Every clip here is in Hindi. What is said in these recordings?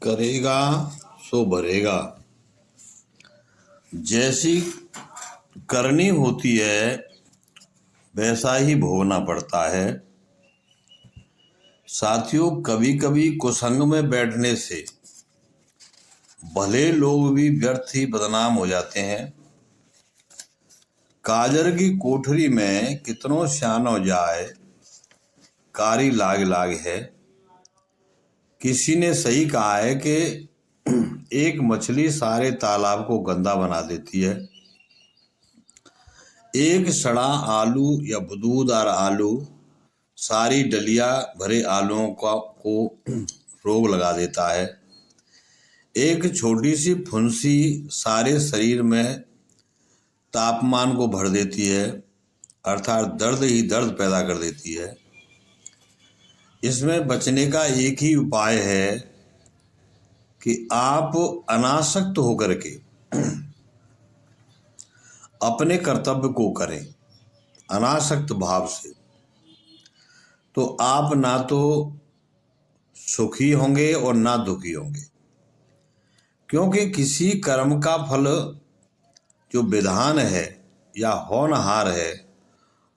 करेगा सो भरेगा। जैसी करनी होती है वैसा ही भोगना पड़ता है। साथियों, कभी कभी कुसंग में बैठने से भले लोग भी व्यर्थ ही बदनाम हो जाते हैं। काजर की कोठरी में कितनों श्यान हो जाए, कारी लाग लाग है। किसी ने सही कहा है कि एक मछली सारे तालाब को गंदा बना देती है। एक सड़ा आलू या बदबूदार आलू सारी डलिया भरे आलूओं को रोग लगा देता है। एक छोटी सी फुंसी सारे शरीर में तापमान को भर देती है, अर्थात दर्द ही दर्द पैदा कर देती है। इसमें बचने का एक ही उपाय है कि आप अनासक्त होकर के अपने कर्तव्य को करें, अनासक्त भाव से। तो आप ना तो सुखी होंगे और ना दुखी होंगे, क्योंकि किसी कर्म का फल जो विधान है या होनहार है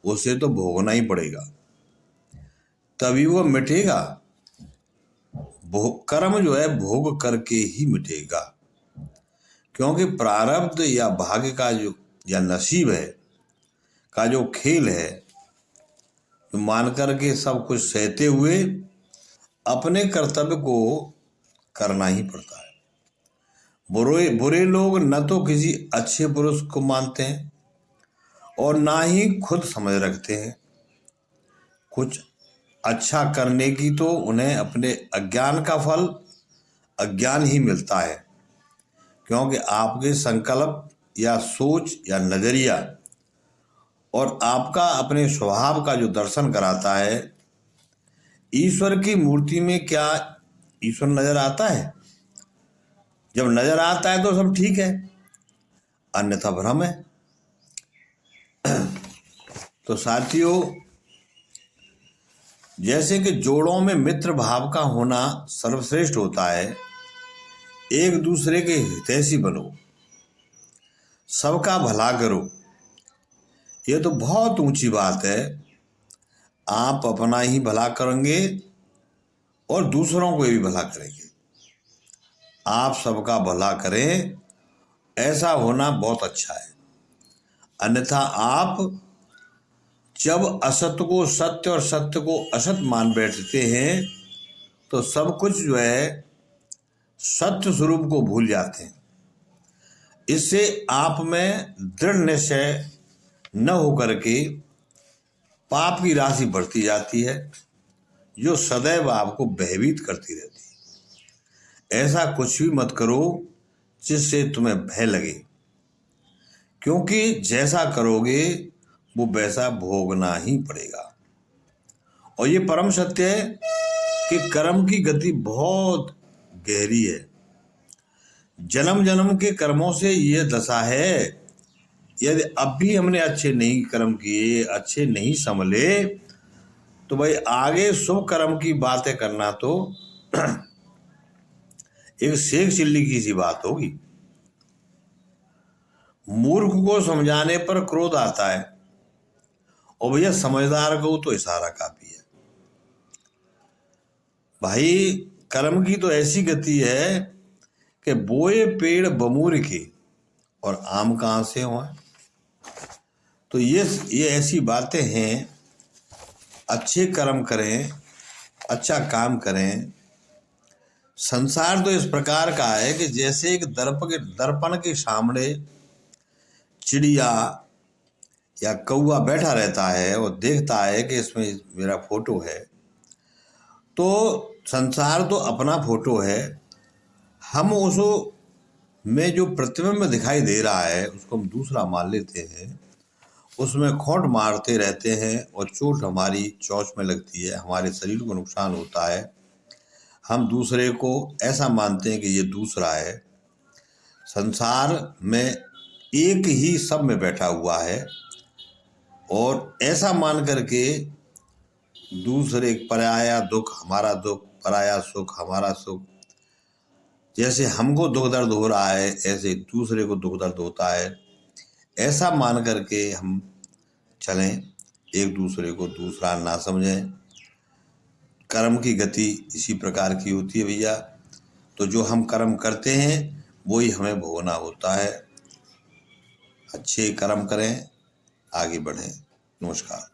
उसे तो भोगना ही पड़ेगा, तभी वो मिटेगा। कर्म जो है भोग करके ही मिटेगा, क्योंकि प्रारब्ध या भाग्य का जो या नसीब है का जो खेल है, तो मान कर के सब कुछ सहते हुए अपने कर्तव्य को करना ही पड़ता है। बुरे लोग न तो किसी अच्छे पुरुष को मानते हैं और ना ही खुद समझ रखते हैं। कुछ अच्छा करने की तो उन्हें अपने अज्ञान का फल अज्ञान ही मिलता है, क्योंकि आपके संकल्प या सोच या नजरिया और आपका अपने स्वभाव का जो दर्शन कराता है। ईश्वर की मूर्ति में क्या ईश्वर नजर आता है? जब नजर आता है तो सब ठीक है, अन्यथा भ्रम है। तो साथियों, जैसे कि जोड़ों में मित्र भाव का होना सर्वश्रेष्ठ होता है, एक दूसरे के हितैषी बनो, सबका भला करो। ये तो बहुत ऊंची बात है। आप अपना ही भला करेंगे और दूसरों को भी भला करेंगे। आप सबका भला करें, ऐसा होना बहुत अच्छा है। अन्यथा आप जब असत्य को सत्य और सत्य को असत मान बैठते हैं तो सब कुछ जो है सत्य स्वरूप को भूल जाते हैं। इससे आप में दृढ़ निश्चय न होकर के पाप की राशि बढ़ती जाती है, जो सदैव आपको भयभीत करती रहती है। ऐसा कुछ भी मत करो जिससे तुम्हें भय लगे, क्योंकि जैसा करोगे वो वैसा भोगना ही पड़ेगा। और ये परम सत्य है कि कर्म की गति बहुत गहरी है। जन्म जन्म के कर्मों से ये दशा है। यदि अब भी हमने अच्छे नहीं कर्म किए, अच्छे नहीं संभले, तो भाई आगे शुभ कर्म की बातें करना तो एक सेक चिल्ली की सी बात होगी। मूर्ख को समझाने पर क्रोध आता है, और भैया समझदार को तो इशारा काफी है। भाई कर्म की तो ऐसी गति है कि बोए पेड़ बमूर के और आम कहाँ से हो। तो ये ऐसी बातें हैं। अच्छे कर्म करें, अच्छा काम करें। संसार तो इस प्रकार का है कि जैसे एक दर्पण के सामने चिड़िया या कौवा बैठा रहता है और देखता है कि इसमें मेरा फोटो है, तो संसार तो अपना फोटो है। हम उसो में जो प्रतिबिंब दिखाई दे रहा है उसको हम दूसरा मान लेते हैं, उसमें खोट मारते रहते हैं और चोट हमारी चोंच में लगती है, हमारे शरीर को नुकसान होता है। हम दूसरे को ऐसा मानते हैं कि ये दूसरा है। संसार में एक ही सब में बैठा हुआ है, और ऐसा मान करके दूसरे पराया दुख हमारा दुख, पराया सुख हमारा सुख, जैसे हमको दुख दर्द हो रहा है ऐसे दूसरे को दुख दर्द होता है, ऐसा मान करके हम चलें, एक दूसरे को दूसरा ना समझें। कर्म की गति इसी प्रकार की होती है भैया। तो जो हम कर्म करते हैं वही हमें भोगना होता है। अच्छे कर्म करें, आगे बढ़ें। नमस्कार।